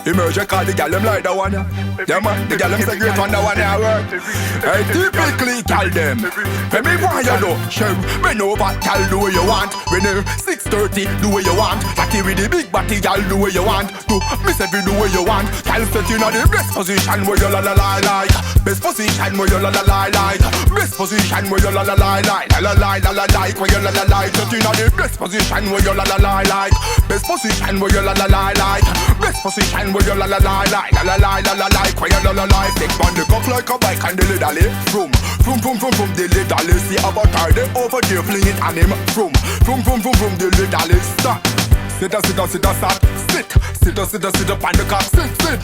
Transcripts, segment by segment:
Emerge, call the gal them like that one. Yeah man, the gal them say great one, that one yeah work. Hey, typically call them. When me want you know, show me know what gal do what you want. When 6:30 do what you want. Fatty with the big body gal do what you want. Do miss every do what you want. Gal set you in the best position where you la la la like. Best position where you la la la like. Best position where you la la la like. La la la la like where you la la like. Set you in the best position where you la la la like. Best position where you la la la like. Best position where you la la la like. La la la la like where you la la like. Take on the cock like a bike and dilly dally. Vroom, vroom, vroom, vroom, vroom, dilly dally. See avatar they over there flinging on him. Vroom, vroom, vroom, vroom, vroom, dilly dally. Stop. Sit up, sit up, sit up, sat. Sit, sit up, sit up, sit up on the cock. Sit, sit.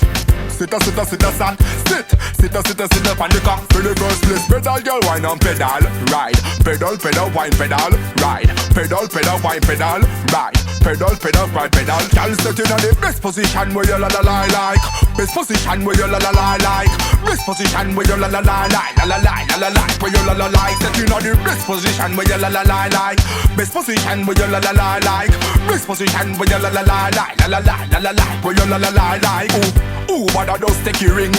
Sit up, sit up, sit up, sat. Sit, sit up, sit up, sit up on the cock. For the first place, pedal, girl, wine and pedal, ride. Pedal, pedal, wine, pedal, ride. Pedal, pedal, wine, pedal, ride. Pedal, pedal, ride, pedal. Girl, set in the best position where you la la la like. Best position where you la la la like. Best position where you la la la like. La la la la la like where you la la like. Set in the best position where you la la la like. Best position where you la la la like. Best position where you la la la like. La la la la la like where you la la la like. Ooh, but I just take your ring,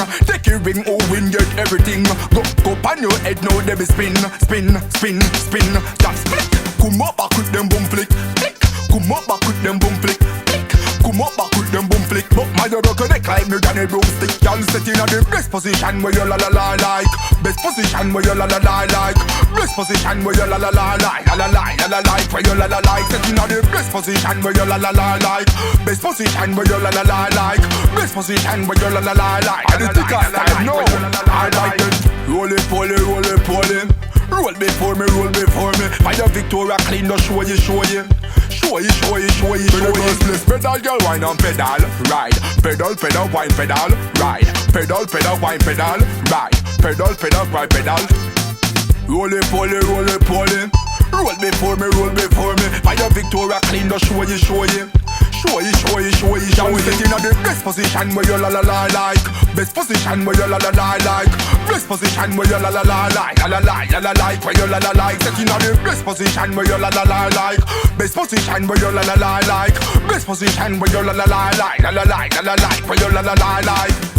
oh win get everything. Go pan your head now, they be spin, spin, spin, spin. Just flick, come up back with them boom flick, flick. Come up back with them boom flick, flick. Come up back with them boom flick. But my dog connect like me than a broomstick. Y'all set in the best position where you la la la like. Best position where you la la la like. Best position where you la la la like. La la la la la like where you la la like. Set in the best position where you la la la like. Best position where you la la la like. Best position where you la la la like. I did think I style no. I like it. Roll it, pull it, roll it, pull it. Roll before me, roll before me. Fire Victoria clean, no show you, show you. Show you, show you, show you, show you. Place pedal, girl, wine and pedal, ride. Pedal, pedal, wine, pedal, ride. Pedal, pedal, wine, pedal, ride. Pedal, pedal, ride, pedal. Roll it, pull it, roll it, pull it. Roll before me, roll before me. Fire Victoria clean, no show you, show you. Show you, show you, show you, show you. Set in the best position where you la la la like. Best position where you la la la like. Best position where you la la la like. La la la la la like where you la la like. Set in the best position where you la la la like. Best position where you la la la like. Best position where you la la la like. La la la la la like where you la la la like.